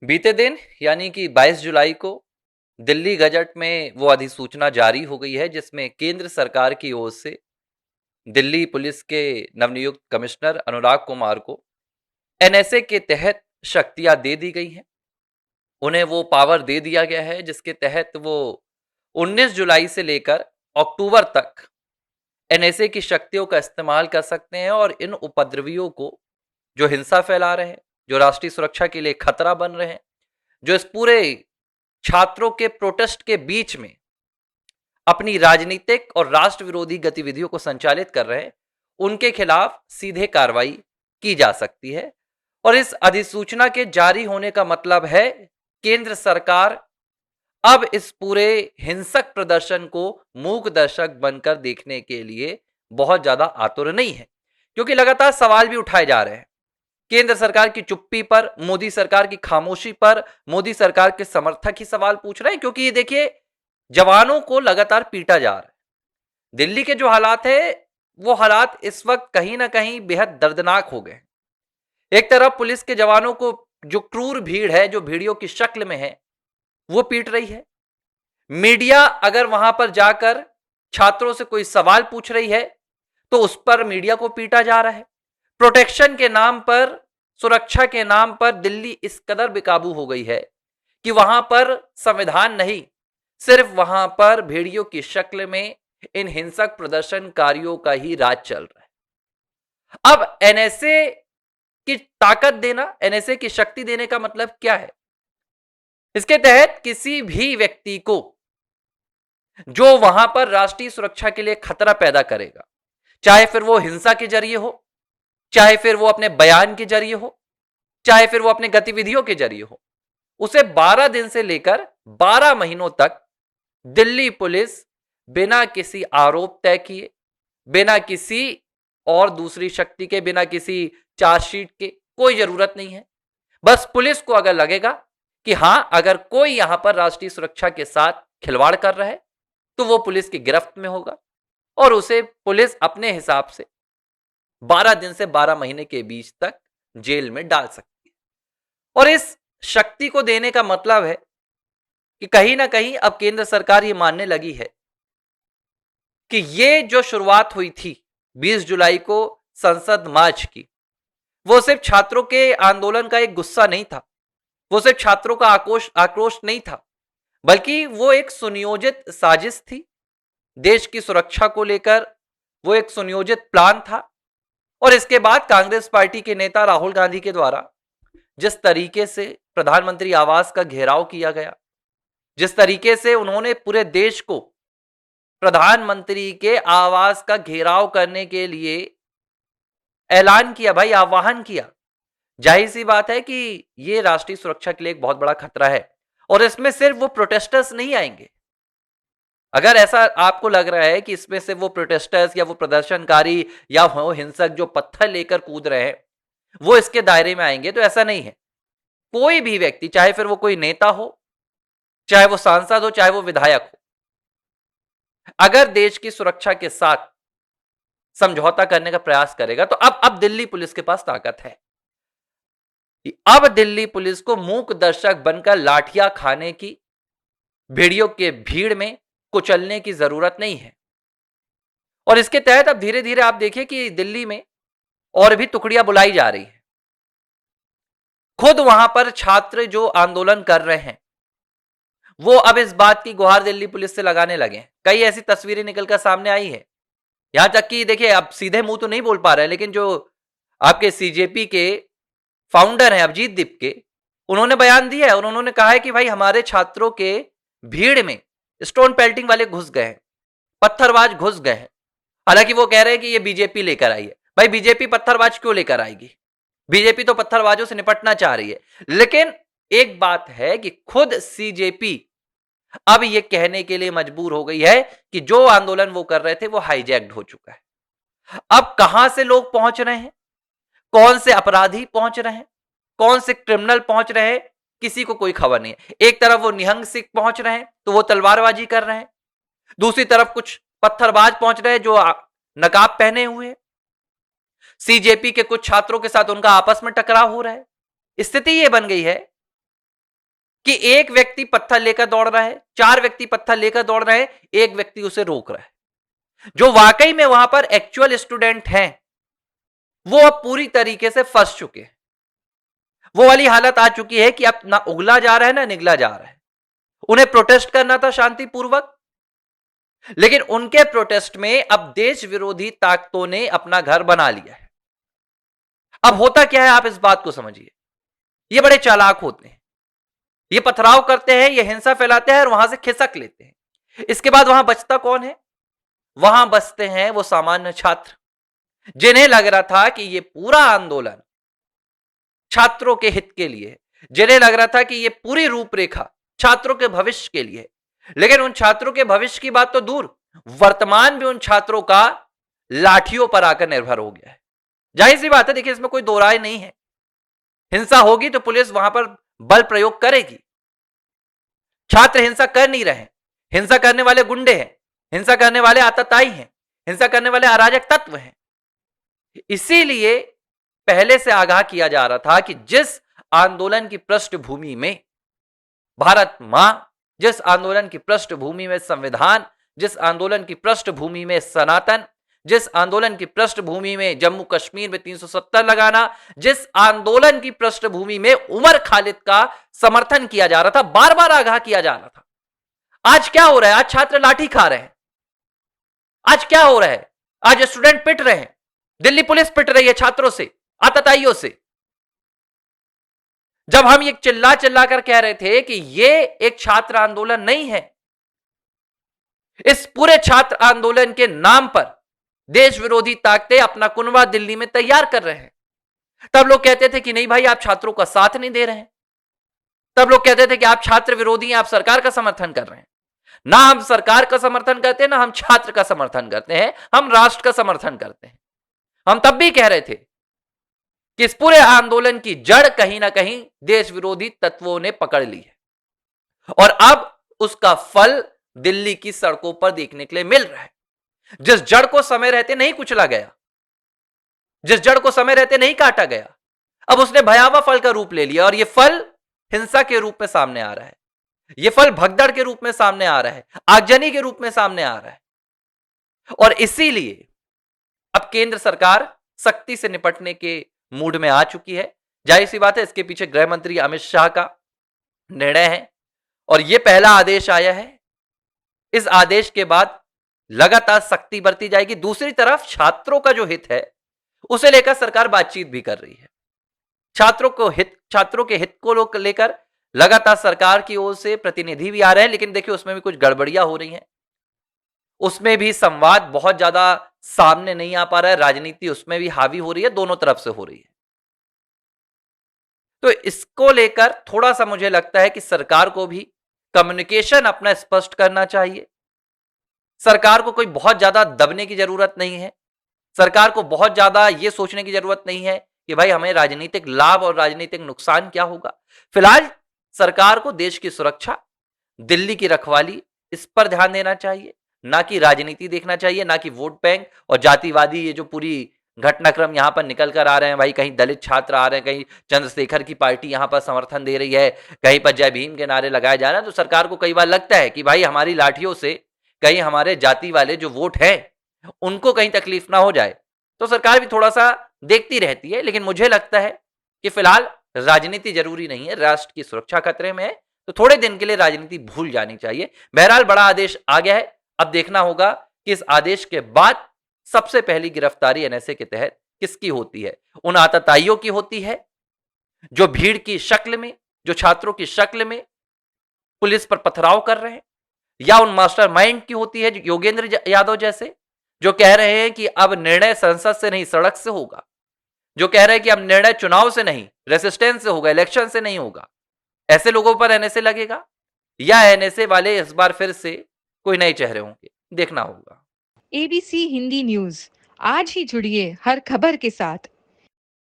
बीते दिन यानी कि 22 जुलाई को दिल्ली गजट में वो अधिसूचना जारी हो गई है जिसमें केंद्र सरकार की ओर से दिल्ली पुलिस के नवनियुक्त कमिश्नर अनुराग कुमार को एनएसए के तहत शक्तियां दे दी गई हैं। उन्हें वो पावर दे दिया गया है जिसके तहत वो 19 जुलाई से लेकर अक्टूबर तक एनएसए की शक्तियों का इस्तेमाल कर सकते हैं और इन उपद्रवियों को, जो हिंसा फैला रहे हैं, जो राष्ट्रीय सुरक्षा के लिए खतरा बन रहे हैं, जो इस पूरे छात्रों के प्रोटेस्ट के बीच में अपनी राजनीतिक और राष्ट्र विरोधी गतिविधियों को संचालित कर रहे हैं, उनके खिलाफ सीधे कार्रवाई की जा सकती है। और इस अधिसूचना के जारी होने का मतलब है केंद्र सरकार अब इस पूरे हिंसक प्रदर्शन को मूक दर्शक बनकर देखने के लिए बहुत ज्यादा आतुर नहीं है, क्योंकि लगातार सवाल भी उठाए जा रहे हैं केंद्र सरकार की चुप्पी पर, मोदी सरकार की खामोशी पर। मोदी सरकार के समर्थक ही सवाल पूछ रहे हैं, क्योंकि ये देखिए, जवानों को लगातार पीटा जा रहा है। दिल्ली के जो हालात है, वो हालात इस वक्त कहीं ना कहीं बेहद दर्दनाक हो गए। एक तरफ पुलिस के जवानों को जो क्रूर भीड़ है, जो भेड़ियों की शक्ल में है, वो पीट रही है। मीडिया अगर वहां पर जाकर छात्रों से कोई सवाल पूछ रही है तो उस पर मीडिया को पीटा जा रहा है। प्रोटेक्शन के नाम पर, सुरक्षा के नाम पर दिल्ली इस कदर बेकाबू हो गई है कि वहां पर संविधान नहीं, सिर्फ वहां पर भेड़ियों की शक्ल में इन हिंसक प्रदर्शनकारियों का ही राज चल रहा है। अब एनएसए की ताकत देना, एनएसए की शक्ति देने का मतलब क्या है? इसके तहत किसी भी व्यक्ति को जो वहां पर राष्ट्रीय सुरक्षा के लिए खतरा पैदा करेगा, चाहे फिर वो हिंसा के जरिए हो, चाहे फिर वो अपने बयान के जरिए हो, चाहे फिर वो अपने गतिविधियों के जरिए हो, उसे 12 दिन से लेकर 12 महीनों तक दिल्ली पुलिस बिना किसी आरोप तय किए, बिना किसी और दूसरी शक्ति के, बिना किसी चार्जशीट के, कोई जरूरत नहीं है। बस पुलिस को अगर लगेगा कि हां, अगर कोई यहां पर राष्ट्रीय सुरक्षा के साथ खिलवाड़ कर रहा है तो वो पुलिस की गिरफ्त में होगा और उसे पुलिस अपने हिसाब से 12 दिन से 12 महीने के बीच तक जेल में डाल सकती है। और इस शक्ति को देने का मतलब है कि कहीं ना कहीं अब केंद्र सरकार ये मानने लगी है कि ये जो शुरुआत हुई थी 20 जुलाई को संसद मार्च की, वो सिर्फ छात्रों के आंदोलन का एक गुस्सा नहीं था, वो सिर्फ छात्रों का आक्रोश नहीं था, बल्कि वो एक सुनियोजित साजिश थी। देश की सुरक्षा को लेकर वो एक सुनियोजित प्लान था। और इसके बाद कांग्रेस पार्टी के नेता राहुल गांधी के द्वारा जिस तरीके से प्रधानमंत्री आवास का घेराव किया गया, जिस तरीके से उन्होंने पूरे देश को प्रधानमंत्री के आवास का घेराव करने के लिए ऐलान किया, भाई आह्वान किया, जाहिर सी बात है कि यह राष्ट्रीय सुरक्षा के लिए एक बहुत बड़ा खतरा है। और इसमें सिर्फ वो प्रोटेस्टर्स नहीं आएंगे। अगर ऐसा आपको लग रहा है कि इसमें से वो प्रोटेस्टर्स या वो प्रदर्शनकारी या वो हिंसक जो पत्थर लेकर कूद रहे हैं वो इसके दायरे में आएंगे, तो ऐसा नहीं है। कोई भी व्यक्ति, चाहे फिर वो कोई नेता हो, चाहे वो सांसद हो, चाहे वो विधायक हो, अगर देश की सुरक्षा के साथ समझौता करने का प्रयास करेगा तो अब दिल्ली पुलिस के पास ताकत है कि अब दिल्ली पुलिस को मूक दर्शक बनकर लाठियां खाने की, भेड़ियों के भीड़ में कुचलने की जरूरत नहीं है। और इसके तहत अब धीरे धीरे आप देखिए कि दिल्ली में और भी टुकड़ियां बुलाई जा रही हैं। खुद वहां पर छात्र जो आंदोलन कर रहे हैं वो अब इस बात की गुहार दिल्ली पुलिस से लगाने लगे हैं। कई ऐसी तस्वीरें निकलकर सामने आई है, यहां तक कि देखिए, अब सीधे मुंह तो नहीं बोल पा रहे, लेकिन जो आपके सीजेपी के फाउंडर हैं अभिजीत दीपके, उन्होंने बयान दिया है और उन्होंने कहा है कि भाई हमारे छात्रों के भीड़ में स्टोन पेल्टिंग वाले घुस गए हैं, पत्थरबाज घुस गए हैं। हालांकि वो कह रहे हैं कि ये बीजेपी लेकर आई है। भाई बीजेपी पत्थरबाज क्यों लेकर आएगी? बीजेपी तो पत्थरबाजों से निपटना चाह रही है। लेकिन एक बात है कि खुद सीजेपी अब ये कहने के लिए मजबूर हो गई है कि जो आंदोलन वो कर रहे थे वो हाईजैक्ड हो चुका है। अब कहां से लोग पहुंच रहे हैं, कौन से अपराधी पहुंच रहे हैं, कौन से क्रिमिनल पहुंच रहे हैं, किसी को कोई खबर नहीं है। एक तरफ वो निहंग सिख पहुंच रहे हैं तो वो तलवारबाजी कर रहे हैं, दूसरी तरफ कुछ पत्थरबाज पहुंच रहे हैं जो नकाब पहने हुए हैं। सीजेपी के कुछ छात्रों के साथ उनका आपस में टकराव हो रहा है। स्थिति ये बन गई है कि एक व्यक्ति पत्थर लेकर दौड़ रहा है, 4 व्यक्ति पत्थर लेकर दौड़ रहे हैं, एक व्यक्ति उसे रोक रहा है। जो वाकई में वहां पर एक्चुअल स्टूडेंट हैं, वो अब पूरी तरीके से फंस चुके हैं। वो वाली हालत आ चुकी है कि अब ना उगला जा रहा है ना निगला जा रहा है। उन्हें प्रोटेस्ट करना था शांतिपूर्वक, लेकिन उनके प्रोटेस्ट में अब देश विरोधी ताकतों ने अपना घर बना लिया है। अब होता क्या है, आप इस बात को समझिए। ये बड़े चालाक होते हैं, ये पथराव करते हैं, ये हिंसा फैलाते हैं और वहां से खिसक लेते हैं। इसके बाद वहां बचता कौन है? वहां बचते हैं वो सामान्य छात्र, जिन्हें लग रहा था कि ये पूरा आंदोलन छात्रों के हित के लिए, जिन्हें लग रहा था कि ये पूरी रूपरेखा छात्रों के भविष्य के लिए। लेकिन उन छात्रों के भविष्य की बात तो दूर, वर्तमान भी उन छात्रों का लाठियों पर आकर निर्भर हो गया है। जाहिर सी बात है, देखिए इसमें कोई दो राय नहीं है। हिंसा होगी तो पुलिस वहां पर बल प्रयोग करेगी। छात्र हिंसा कर नहीं रहे, हिंसा करने वाले गुंडे हैं, हिंसा करने वाले आतताई हैं, हिंसा करने वाले अराजक तत्व हैं। इसीलिए पहले से आगाह किया जा रहा था कि जिस आंदोलन की पृष्ठभूमि में भारत मां, जिस आंदोलन की पृष्ठभूमि में संविधान, जिस आंदोलन की पृष्ठभूमि में सनातन, जिस आंदोलन की पृष्ठभूमि में जम्मू कश्मीर में 370 लगाना, जिस आंदोलन की पृष्ठभूमि में उमर खालिद का समर्थन किया जा रहा था, बार बार आगाह किया जा रहा था। आज क्या हो रहा है? आज छात्र लाठी खा रहे हैं। आज क्या हो रहा है? आज स्टूडेंट पिट रहे हैं, दिल्ली पुलिस पिट रही है छात्रों से, आतताइयों से। जब हम ये चिल्ला चिल्ला कर कह रहे थे कि ये एक छात्र आंदोलन नहीं है, इस पूरे छात्र आंदोलन के नाम पर देश विरोधी ताकतें अपना कुनबा दिल्ली में तैयार कर रहे हैं, तब लोग कहते थे कि नहीं भाई आप छात्रों का साथ नहीं दे रहे हैं। तब लोग कहते थे कि आप छात्र विरोधी हैं, आप सरकार का समर्थन कर रहे हैं। ना हम सरकार का समर्थन करते हैं, ना हम छात्र का समर्थन करते हैं, हम राष्ट्र का समर्थन करते हैं। हम तब भी कह रहे थे कि इस पूरे आंदोलन की जड़ कहीं ना कहीं देश विरोधी तत्वों ने पकड़ ली है, और अब उसका फल दिल्ली की सड़कों पर देखने के लिए मिल रहा है। जिस जड़ को समय रहते नहीं कुचला गया, जिस जड़ को समय रहते नहीं काटा गया, अब उसने भयावह फल का रूप ले लिया, और यह फल हिंसा के रूप में सामने आ रहा है, यह फल भगदड़ के रूप में सामने आ रहा है, आगजनी के रूप में सामने आ रहा है। और इसीलिए अब केंद्र सरकार सख्ती से निपटने के मूड में आ चुकी है। जाहिर सी बात है, इसके पीछे गृह मंत्री अमित शाह का निर्णय है, और यह पहला आदेश आया है। इस आदेश के बाद लगातार सख्ती बरती जाएगी। दूसरी तरफ छात्रों का जो हित है उसे लेकर सरकार बातचीत भी कर रही है। छात्रों के हित को लेकर लगातार सरकार की ओर से प्रतिनिधि भी आ रहे हैं, लेकिन देखिए उसमें भी कुछ गड़बड़ियां हो रही हैं। उसमें भी संवाद बहुत ज्यादा सामने नहीं आ पा रहा है, राजनीति उसमें भी हावी हो रही है, दोनों तरफ से हो रही है। तो इसको लेकर थोड़ा सा मुझे लगता है कि सरकार को भी कम्युनिकेशन अपना स्पष्ट करना चाहिए। सरकार को कोई बहुत ज्यादा दबने की जरूरत नहीं है। सरकार को बहुत ज्यादा यह सोचने की जरूरत नहीं है कि भाई हमें राजनीतिक लाभ और राजनीतिक नुकसान क्या होगा। फिलहाल सरकार को देश की सुरक्षा, दिल्ली की रखवाली, इस पर ध्यान देना चाहिए, ना कि राजनीति देखना चाहिए, ना कि वोट बैंक और जातिवादी ये जो पूरी घटनाक्रम यहां पर निकल कर आ रहे हैं। भाई कहीं दलित छात्र आ रहे हैं, कहीं चंद्रशेखर की पार्टी यहां पर समर्थन दे रही है, कहीं पर जय भीम के नारे लगाए जा रहे हैं। तो सरकार को कई बार लगता है कि भाई हमारी लाठियों से कहीं हमारे जाति वाले जो वोट हैं उनको कहीं तकलीफ ना हो जाए, तो सरकार भी थोड़ा सा देखती रहती है। लेकिन मुझे लगता है कि फिलहाल राजनीति जरूरी नहीं है, राष्ट्र की सुरक्षा खतरे में है, तो थोड़े दिन के लिए राजनीति भूल जानी चाहिए। बहरहाल बड़ा आदेश आ गया है, अब देखना होगा कि इस आदेश के बाद सबसे पहली गिरफ्तारी एनएसए के तहत किसकी होती है। उन आतताइयों की होती है जो भीड़ की शक्ल में, जो छात्रों की शक्ल में पुलिस पर पथराव कर रहे हैं, या उन मास्टरमाइंड की होती है योगेंद्र यादव जैसे, जो कह रहे हैं कि अब निर्णय संसद से नहीं सड़क से होगा, जो कह रहे हैं कि अब निर्णय चुनाव से नहीं रेसिस्टेंस से होगा, इलेक्शन से नहीं होगा। ऐसे लोगों पर एनएसए लगेगा, या एनएसए वाले इस बार फिर से कोई नए चेहरे होंगे, देखना होगा। एबीसी हिंदी न्यूज, आज ही जुड़िए हर खबर के साथ।